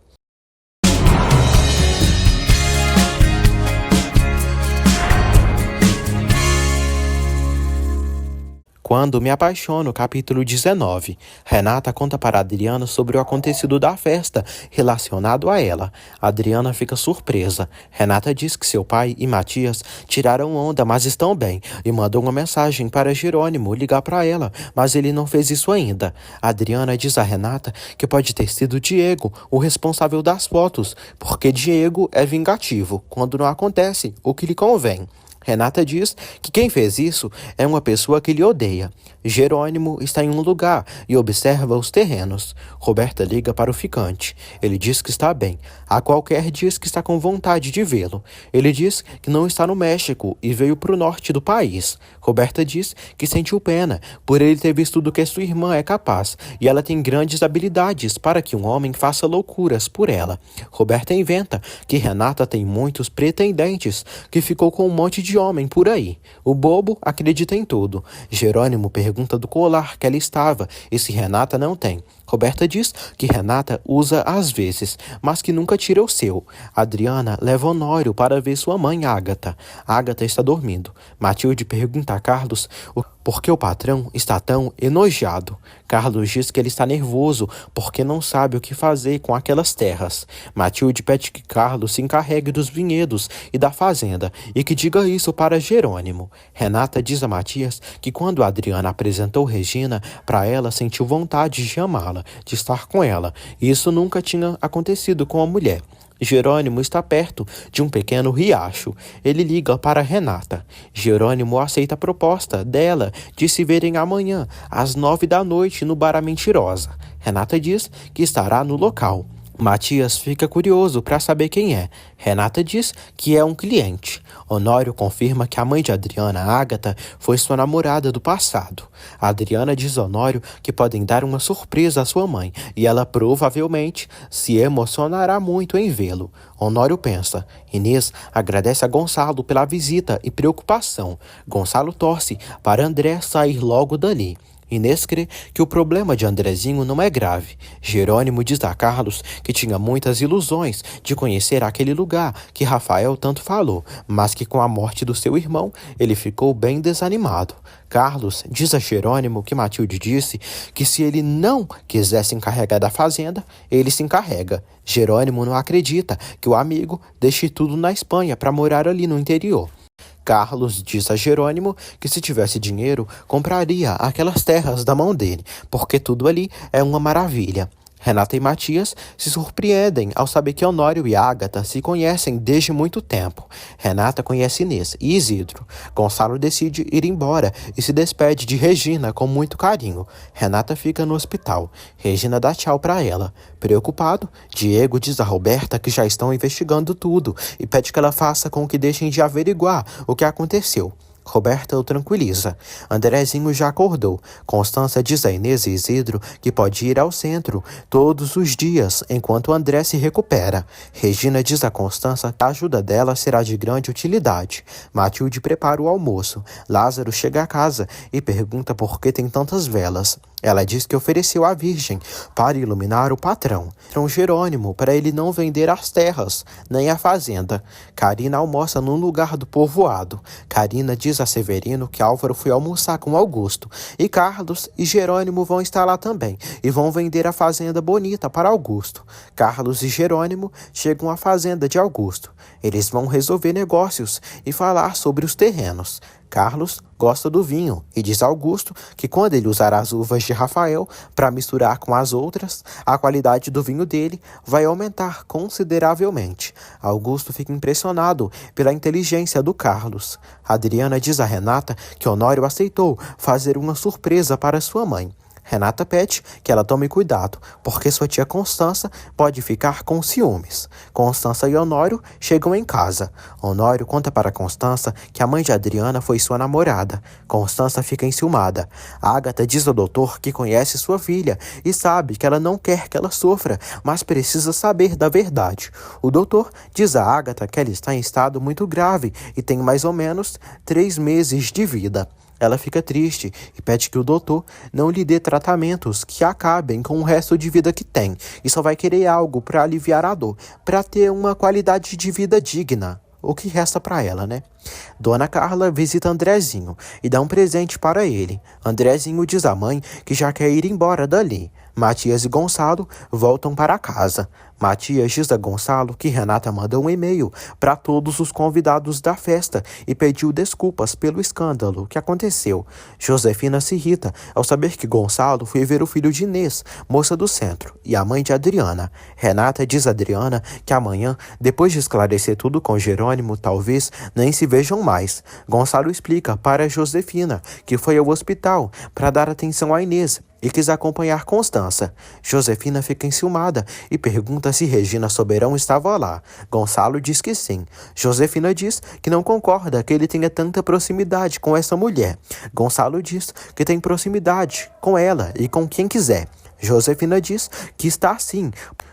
Speaker 1: Quando me apaixono, capítulo 19. Renata conta para Adriana sobre o acontecido da festa relacionado a ela. Adriana fica surpresa. Renata diz que seu pai e Matias tiraram onda, mas estão bem, e mandou uma mensagem para Jerônimo ligar para ela, mas ele não fez isso ainda. Adriana diz a Renata que pode ter sido Diego, o responsável das fotos, porque Diego é vingativo quando não acontece o que lhe convém. Renata diz que quem fez isso é uma pessoa que lhe odeia. Jerônimo está em um lugar e observa os terrenos. Roberta liga para o ficante. Ele diz que está bem. A qualquer diz que está com vontade de vê-lo. Ele diz que não está no México e veio para o norte do país. Roberta diz que sentiu pena por ele ter visto do que sua irmã é capaz e ela tem grandes habilidades para que um homem faça loucuras por ela. Roberta inventa que Renata tem muitos pretendentes, que ficou com um monte de homem por aí. O bobo acredita em tudo. Jerônimo pergunta do colar que ela estava e se Renata não tem. Roberta diz que Renata usa às vezes, mas que nunca tira o seu. Adriana leva Honório para ver sua mãe, Ágata. Ágata está dormindo. Matilde pergunta a Carlos por que o patrão está tão enojado. Carlos diz que ele está nervoso porque não sabe o que fazer com aquelas terras. Matilde pede que Carlos se encarregue dos vinhedos e da fazenda e que diga isso para Jerônimo. Renata diz a Matias que quando Adriana apresentou Regina, para ela sentiu vontade de amá-la, de estar com ela. Isso nunca tinha acontecido com a mulher. Jerônimo está perto de um pequeno riacho. Ele liga para Renata. Jerônimo aceita a proposta dela de se verem amanhã, às 9 da noite, no Bar A Mentirosa. Renata diz que estará no local. Matias fica curioso para saber quem é. Renata diz que é um cliente. Honório confirma que a mãe de Adriana, Ágata, foi sua namorada do passado. Adriana diz a Honório que podem dar uma surpresa à sua mãe e ela provavelmente se emocionará muito em vê-lo. Honório pensa. Inês agradece a Gonçalo pela visita e preocupação. Gonçalo torce para André sair logo dali. Inês crê que o problema de Andrezinho não é grave. Jerônimo diz a Carlos que tinha muitas ilusões de conhecer aquele lugar que Rafael tanto falou, mas que com a morte do seu irmão ele ficou bem desanimado. Carlos diz a Jerônimo que Matilde disse que se ele não quiser se encarregar da fazenda, ele se encarrega. Jerônimo não acredita que o amigo deixe tudo na Espanha para morar ali no interior. Carlos diz a Jerônimo que se tivesse dinheiro, compraria aquelas terras da mão dele, porque tudo ali é uma maravilha. Renata e Matias se surpreendem ao saber que Honório e Ágata se conhecem desde muito tempo. Renata conhece Inês e Isidro. Gonçalo decide ir embora e se despede de Regina com muito carinho. Renata fica no hospital. Regina dá tchau para ela. Preocupado, Diego diz a Roberta que já estão investigando tudo e pede que ela faça com que deixem de averiguar o que aconteceu. Roberta o tranquiliza. Andrezinho já acordou. Constância diz a Inês e Isidro que pode ir ao centro todos os dias enquanto André se recupera. Regina diz a Constância que a ajuda dela será de grande utilidade. Matilde prepara o almoço. Lázaro chega a casa e pergunta por que tem tantas velas. Ela diz que ofereceu à Virgem para iluminar o patrão, Jerônimo, para ele não vender as terras, nem a fazenda. Carina almoça num lugar do povoado. Carina diz a Severino que Álvaro foi almoçar com Augusto, e Carlos e Jerônimo vão estar lá também, e vão vender a fazenda bonita para Augusto. Carlos e Jerônimo chegam à fazenda de Augusto. Eles vão resolver negócios e falar sobre os terrenos. Carlos gosta do vinho e diz a Augusto que quando ele usar as uvas de Rafael para misturar com as outras, a qualidade do vinho dele vai aumentar consideravelmente. Augusto fica impressionado pela inteligência do Carlos. Adriana diz a Renata que Honório aceitou fazer uma surpresa para sua mãe. Renata pede que ela tome cuidado, porque sua tia Constância pode ficar com ciúmes. Constância e Honório chegam em casa. Honório conta para Constância que a mãe de Adriana foi sua namorada. Constância fica enciumada. Ágata diz ao doutor que conhece sua filha e sabe que ela não quer que ela sofra, mas precisa saber da verdade. O doutor diz a Ágata que ela está em estado muito grave e tem mais ou menos 3 meses de vida. Ela fica triste e pede que o doutor não lhe dê tratamentos que acabem com o resto de vida que tem e só vai querer algo para aliviar a dor, para ter uma qualidade de vida digna. O que resta para ela, né? Dona Carla visita Andrezinho e dá um presente para ele. Andrezinho diz à mãe que já quer ir embora dali. Matias e Gonçalo voltam para casa. Matias diz a Gonçalo que Renata mandou um e-mail para todos os convidados da festa e pediu desculpas pelo escândalo que aconteceu. Josefina se irrita ao saber que Gonçalo foi ver o filho de Inês, moça do centro, e a mãe de Adriana. Renata diz a Adriana que amanhã, depois de esclarecer tudo com Jerônimo, talvez nem se vejam mais. Gonçalo explica para Josefina que foi ao hospital para dar atenção a Inês e quis acompanhar Constância. Josefina fica enciumada e pergunta se Regina Soberão estava lá. Gonçalo diz que sim. Josefina diz que não concorda que ele tenha tanta proximidade com essa mulher. Gonçalo diz que tem proximidade com ela e com quem quiser. Josefina diz que está sim,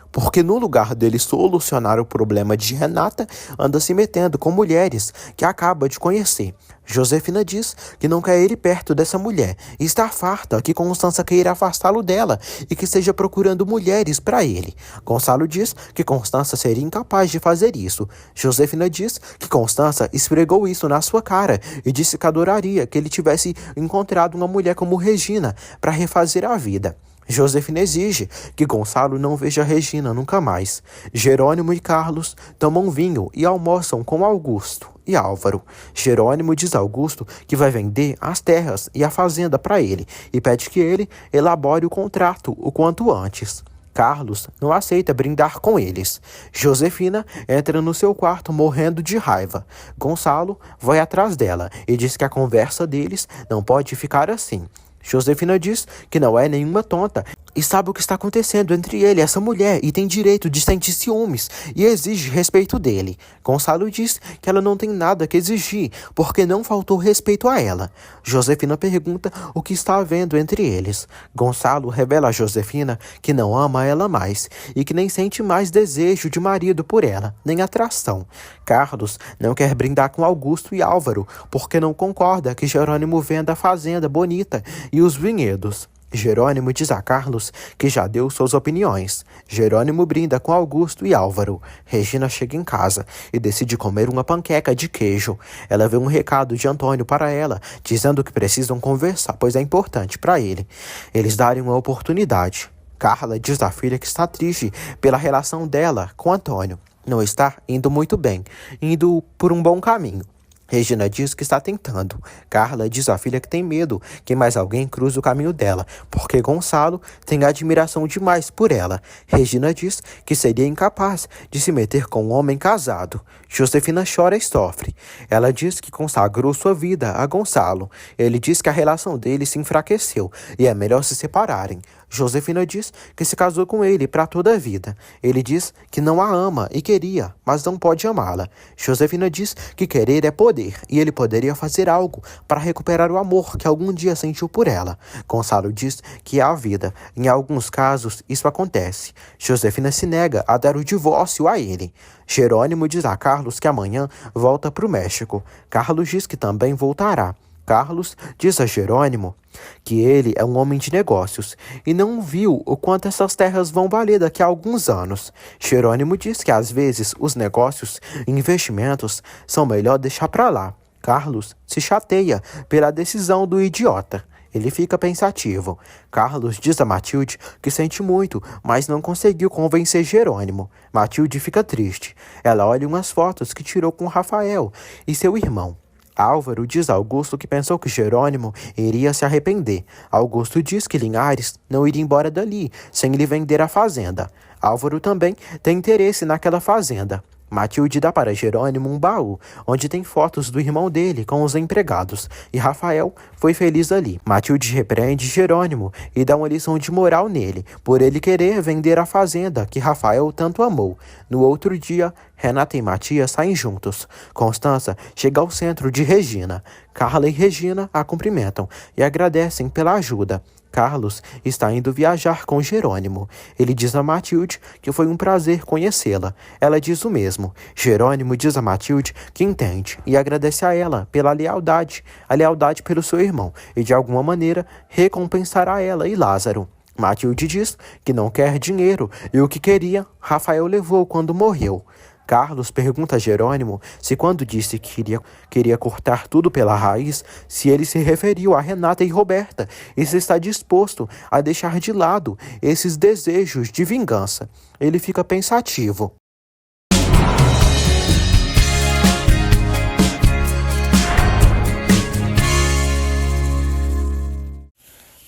Speaker 1: porque no lugar dele solucionar o problema de Renata, anda se metendo com mulheres que acaba de conhecer. Josefina diz que não quer ir perto dessa mulher e está farta que Constância queira afastá-lo dela e que esteja procurando mulheres para ele. Gonçalo diz que Constância seria incapaz de fazer isso. Josefina diz que Constância esfregou isso na sua cara e disse que adoraria que ele tivesse encontrado uma mulher como Regina para refazer a vida. Josefina exige que Gonçalo não veja Regina nunca mais. Jerônimo e Carlos tomam vinho e almoçam com Augusto e Álvaro. Jerônimo diz a Augusto que vai vender as terras e a fazenda para ele e pede que ele elabore o contrato o quanto antes. Carlos não aceita brindar com eles. Josefina entra no seu quarto morrendo de raiva. Gonçalo vai atrás dela e diz que a conversa deles não pode ficar assim. Josefina diz que não é nenhuma tonta e sabe o que está acontecendo entre ele e essa mulher e tem direito de sentir ciúmes e exige respeito dele. Gonçalo diz que ela não tem nada que exigir porque não faltou respeito a ela. Josefina pergunta o que está havendo entre eles. Gonçalo revela a Josefina que não ama ela mais e que nem sente mais desejo de marido por ela, nem atração. Carlos não quer brindar com Augusto e Álvaro porque não concorda que Jerônimo venda a fazenda bonita e os vinhedos. Jerônimo diz a Carlos que já deu suas opiniões. Jerônimo brinda com Augusto e Álvaro. Regina chega em casa e decide comer uma panqueca de queijo. Ela vê um recado de Antônio para ela, dizendo que precisam conversar, pois é importante para ele. Eles darem uma oportunidade. Carla diz à filha que está triste pela relação dela com Antônio. Não está indo muito bem, indo por um bom caminho. Regina diz que está tentando. Carla diz à filha que tem medo que mais alguém cruze o caminho dela, porque Gonçalo tem admiração demais por ela. Regina diz que seria incapaz de se meter com um homem casado. Josefina chora e sofre. Ela diz que consagrou sua vida a Gonçalo. Ele diz que a relação deles se enfraqueceu e é melhor se separarem. Josefina diz que se casou com ele para toda a vida. Ele diz que não a ama e queria, mas não pode amá-la. Josefina diz que querer é poder e ele poderia fazer algo para recuperar o amor que algum dia sentiu por ela. Gonçalo diz que é a vida. Em alguns casos, isso acontece. Josefina se nega a dar o divórcio a ele. Jerônimo diz a Carlos que amanhã volta para o México. Carlos diz que também voltará. Carlos diz a Jerônimo que ele é um homem de negócios e não viu o quanto essas terras vão valer daqui a alguns anos. Jerônimo diz que às vezes os negócios e investimentos são melhor deixar para lá. Carlos se chateia pela decisão do idiota. Ele fica pensativo. Carlos diz a Matilde que sente muito, mas não conseguiu convencer Jerônimo. Matilde fica triste. Ela olha umas fotos que tirou com Rafael e seu irmão. Álvaro diz a Augusto que pensou que Jerônimo iria se arrepender. Augusto diz que Linhares não iria embora dali sem lhe vender a fazenda. Álvaro também tem interesse naquela fazenda. Matilde dá para Jerônimo um baú, onde tem fotos do irmão dele com os empregados, e Rafael foi feliz ali. Matilde repreende Jerônimo e dá uma lição de moral nele, por ele querer vender a fazenda que Rafael tanto amou. No outro dia, Renata e Matias saem juntos. Constança chega ao centro de Regina. Carla e Regina a cumprimentam e agradecem pela ajuda. Carlos está indo viajar com Jerônimo. Ele diz a Matilde que foi um prazer conhecê-la. Ela diz o mesmo. Jerônimo diz a Matilde que entende e agradece a ela pela lealdade, a lealdade pelo seu irmão, e de alguma maneira recompensará ela e Lázaro. Matilde diz que não quer dinheiro e o que queria, Rafael levou quando morreu. Carlos pergunta a Jerônimo se quando disse que queria cortar tudo pela raiz, se ele se referiu a Renata e Roberta e se está disposto a deixar de lado esses desejos de vingança. Ele fica pensativo.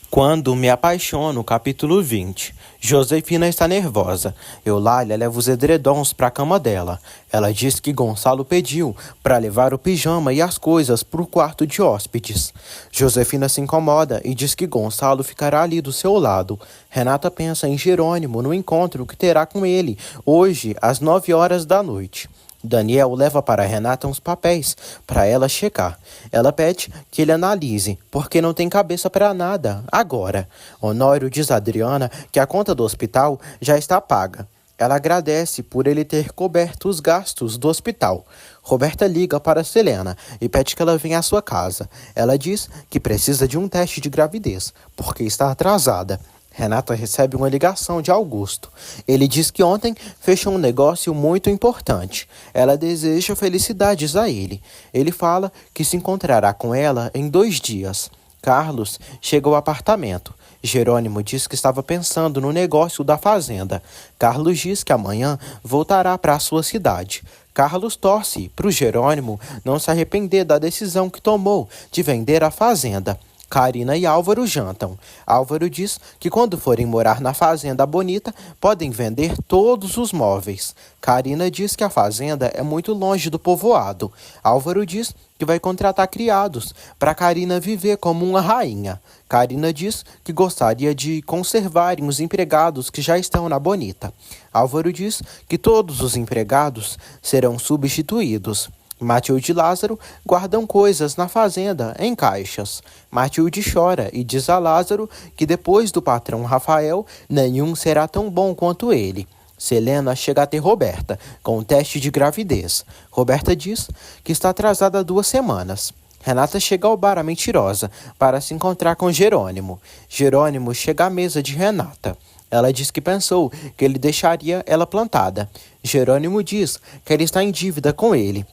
Speaker 1: Quando me apaixono, capítulo 20. Josefina está nervosa. Eulália leva os edredons para a cama dela. Ela diz que Gonçalo pediu para levar o pijama e as coisas para o quarto de hóspedes. Josefina se incomoda e diz que Gonçalo ficará ali do seu lado. Renata pensa em Jerônimo no encontro que terá com ele, hoje, às 9 horas da noite. Daniel leva para Renata uns papéis para ela checar. Ela pede que ele analise, porque não tem cabeça para nada agora. Honório diz a Adriana que a conta do hospital já está paga. Ela agradece por ele ter coberto os gastos do hospital. Roberta liga para Selena e pede que ela venha à sua casa. Ela diz que precisa de um teste de gravidez, porque está atrasada. Renata recebe uma ligação de Augusto. Ele diz que ontem fechou um negócio muito importante. Ela deseja felicidades a ele. Ele fala que se encontrará com ela em 2 dias. Carlos chega ao apartamento. Jerônimo diz que estava pensando no negócio da fazenda. Carlos diz que amanhã voltará para a sua cidade. Carlos torce para o Jerônimo não se arrepender da decisão que tomou de vender a fazenda. Karina e Álvaro jantam. Álvaro diz que quando forem morar na Fazenda Bonita, podem vender todos os móveis. Karina diz que a fazenda é muito longe do povoado. Álvaro diz que vai contratar criados para Karina viver como uma rainha. Karina diz que gostaria de conservarem os empregados que já estão na Bonita. Álvaro diz que todos os empregados serão substituídos. Matilde e Lázaro guardam coisas na fazenda em caixas. Matilde chora e diz a Lázaro que depois do patrão Rafael, nenhum será tão bom quanto ele. Selena chega a ter Roberta com um teste de gravidez. Roberta diz que está atrasada 2 semanas. Renata chega ao bar A Mentirosa para se encontrar com Jerônimo. Jerônimo chega à mesa de Renata. Ela diz que pensou que ele deixaria ela plantada. Jerônimo diz que ela está em dívida com ele.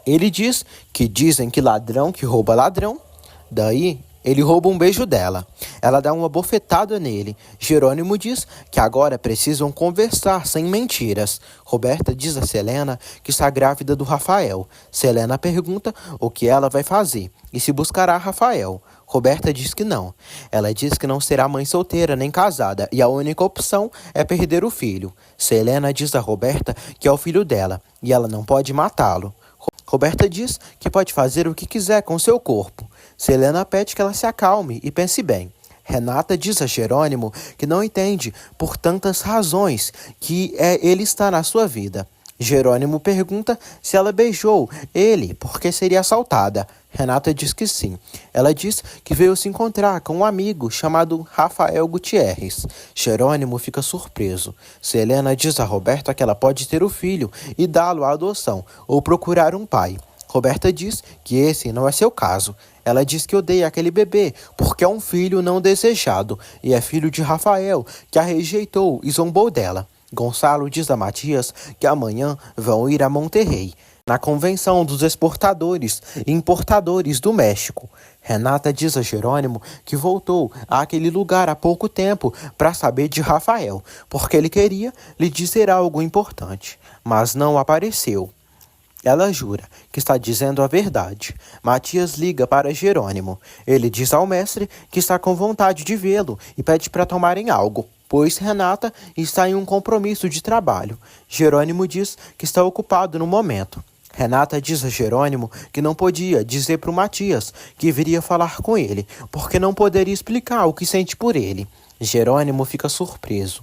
Speaker 1: Ele diz que dizem que ladrão que rouba ladrão. Daí, Ele rouba um beijo dela. Ela dá uma bofetada nele. Jerônimo diz que agora precisam conversar sem mentiras. Roberta diz a Selena que está grávida do Rafael. Selena pergunta o que ela vai fazer e se buscará Rafael. Roberta diz que não. Ela diz que não será mãe solteira nem casada e a única opção é perder o filho. Selena diz a Roberta que é o filho dela e ela não pode matá-lo. Roberta diz que pode fazer o que quiser com seu corpo. Selena pede que ela se acalme e pense bem. Renata diz a Jerônimo que não entende por tantas razões que ele está na sua vida. Jerônimo pergunta se ela beijou ele porque seria assaltada. Renata diz que sim. Ela diz que veio se encontrar com um amigo chamado Rafael Gutierrez. Jerônimo fica surpreso. Selena diz a Roberta que ela pode ter o filho e dá-lo à adoção ou procurar um pai. Roberta diz que esse não é seu caso. Ela diz que odeia aquele bebê porque é um filho não desejado e é filho de Rafael, que a rejeitou e zombou dela. Gonçalo diz a Matias que amanhã vão ir a Monterrey, na convenção dos exportadores e importadores do México. Renata diz a Jerônimo que voltou àquele lugar há pouco tempo para saber de Rafael, porque ele queria lhe dizer algo importante, mas não apareceu. Ela jura que está dizendo a verdade. Matias liga para Jerônimo. Ele diz ao mestre que está com vontade de vê-lo e pede para tomarem algo, pois Renata está em um compromisso de trabalho. Jerônimo diz que está ocupado no momento. Renata diz a Jerônimo que não podia dizer para o Matias que viria falar com ele, porque não poderia explicar o que sente por ele. Jerônimo fica surpreso.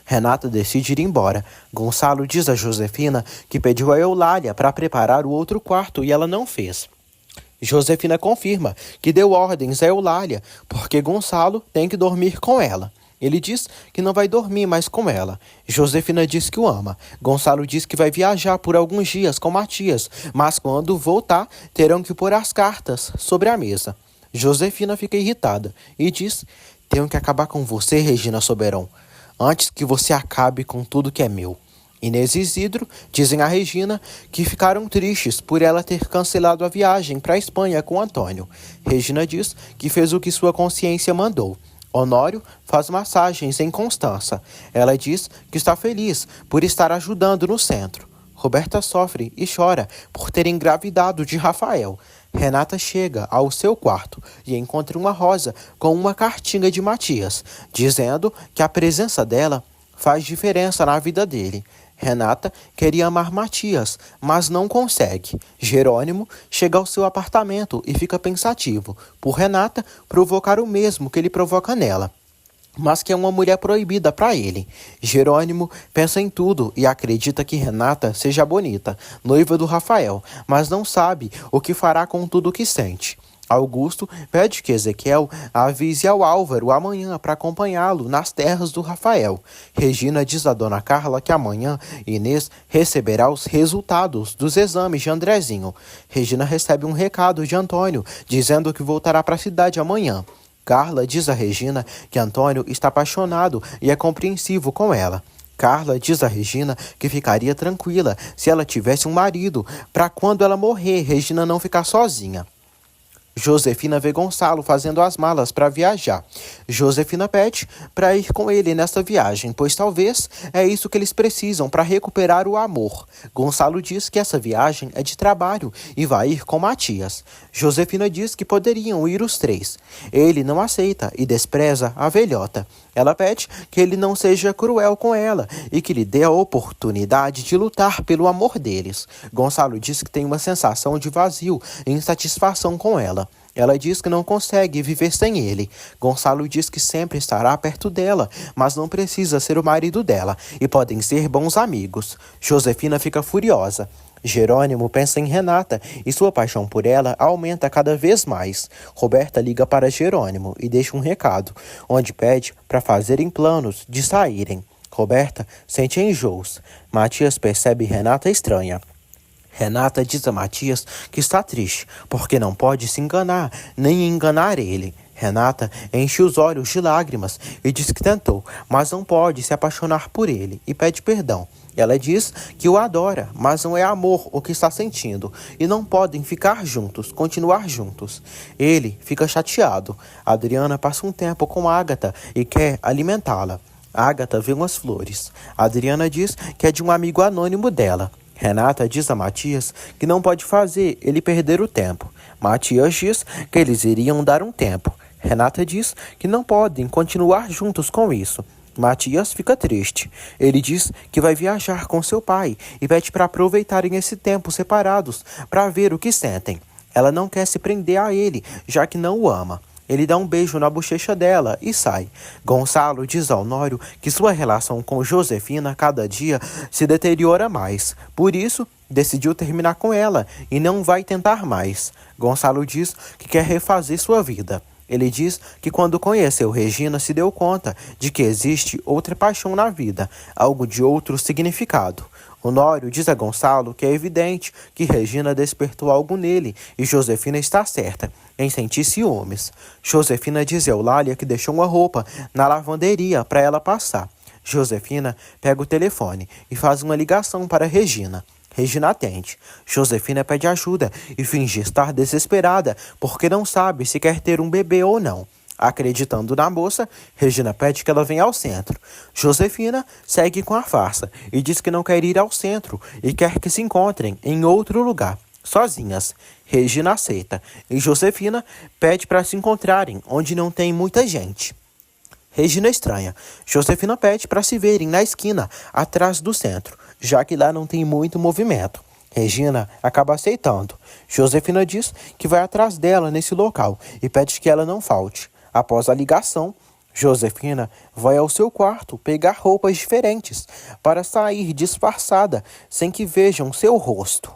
Speaker 1: Renata decide ir embora. Gonçalo diz a Josefina que pediu a Eulália para preparar o outro quarto e ela não fez. Josefina confirma que deu ordens a Eulália, porque Gonçalo tem que dormir com ela. Ele diz que não vai dormir mais com ela. Josefina diz que o ama. Gonçalo diz que vai viajar por alguns dias com Matias, mas quando voltar, terão que pôr as cartas sobre a mesa. Josefina fica irritada e diz: "Tenho que acabar com você, Regina Soberon, antes que você acabe com tudo que é meu." Inês e Isidro dizem a Regina que ficaram tristes por ela ter cancelado a viagem para a Espanha com Antônio. Regina diz que fez o que sua consciência mandou. Honório faz massagens em Constança. Ela diz que está feliz por estar ajudando no centro. Roberta sofre e chora por ter engravidado de Rafael. Renata chega ao seu quarto e encontra uma rosa com uma cartinha de Matias, dizendo que a presença dela faz diferença na vida dele. Renata queria amar Matias, mas não consegue. Jerônimo chega ao seu apartamento e fica pensativo por Renata provocar o mesmo que ele provoca nela, mas que é uma mulher proibida para ele. Jerônimo pensa em tudo e acredita que Renata seja bonita, noiva do Rafael, mas não sabe o que fará com tudo o que sente. Augusto pede que Ezequiel avise ao Álvaro amanhã para acompanhá-lo nas terras do Rafael. Regina diz a dona Carla que amanhã Inês receberá os resultados dos exames de Andrezinho. Regina recebe um recado de Antônio dizendo que voltará para a cidade amanhã. Carla diz a Regina que Antônio está apaixonado e é compreensivo com ela. Carla diz a Regina que ficaria tranquila se ela tivesse um marido, para quando ela morrer, Regina não ficar sozinha. Josefina vê Gonçalo fazendo as malas para viajar. Josefina pede para ir com ele nessa viagem, pois talvez é isso que eles precisam para recuperar o amor. Gonçalo diz que essa viagem é de trabalho e vai ir com Matias. Josefina diz que poderiam ir os três. Ele não aceita e despreza a velhota. Ela pede que ele não seja cruel com ela e que lhe dê a oportunidade de lutar pelo amor deles. Gonçalo diz que tem uma sensação de vazio e insatisfação com ela. Ela diz que não consegue viver sem ele. Gonçalo diz que sempre estará perto dela, mas não precisa ser o marido dela e podem ser bons amigos. Josefina fica furiosa. Jerônimo pensa em Renata e sua paixão por ela aumenta cada vez mais. Roberta liga para Jerônimo e deixa um recado, onde pede para fazerem planos de saírem. Roberta sente enjoos. Matias percebe Renata estranha. Renata diz a Matias que está triste, porque não pode se enganar, nem enganar ele. Renata enche os olhos de lágrimas e diz que tentou, mas não pode se apaixonar por ele e pede perdão. Ela diz que o adora, mas não é amor o que está sentindo e não podem ficar juntos, continuar juntos. Ele fica chateado. Adriana passa um tempo com Ágata e quer alimentá-la. Ágata vê umas flores. Adriana diz que é de um amigo anônimo dela. Renata diz a Matias que não pode fazer ele perder o tempo. Matias diz que eles iriam dar um tempo. Renata diz que não podem continuar juntos com isso. Matias fica triste. Ele diz que vai viajar com seu pai e pede para aproveitarem esse tempo separados para ver o que sentem. Ela não quer se prender a ele, já que não o ama. Ele dá um beijo na bochecha dela e sai. Gonçalo diz ao Honório que sua relação com Josefina cada dia se deteriora mais. Por isso, decidiu terminar com ela e não vai tentar mais. Gonçalo diz que quer refazer sua vida. Ele diz que quando conheceu Regina se deu conta de que existe outra paixão na vida, algo de outro significado. Honório diz a Gonçalo que é evidente que Regina despertou algo nele e Josefina está certa em sentir ciúmes. Josefina diz a Eulália que deixou uma roupa na lavanderia para ela passar. Josefina pega o telefone e faz uma ligação para Regina. Regina atende. Josefina pede ajuda e finge estar desesperada porque não sabe se quer ter um bebê ou não. Acreditando na moça, Regina pede que ela venha ao centro. Josefina segue com a farsa e diz que não quer ir ao centro e quer que se encontrem em outro lugar, sozinhas. Regina aceita e Josefina pede para se encontrarem onde não tem muita gente. Regina estranha. Josefina pede para se verem na esquina, atrás do centro, já que lá não tem muito movimento. Regina acaba aceitando. Josefina diz que vai atrás dela nesse local e pede que ela não falte. Após a ligação, Josefina vai ao seu quarto pegar roupas diferentes para sair disfarçada sem que vejam seu rosto.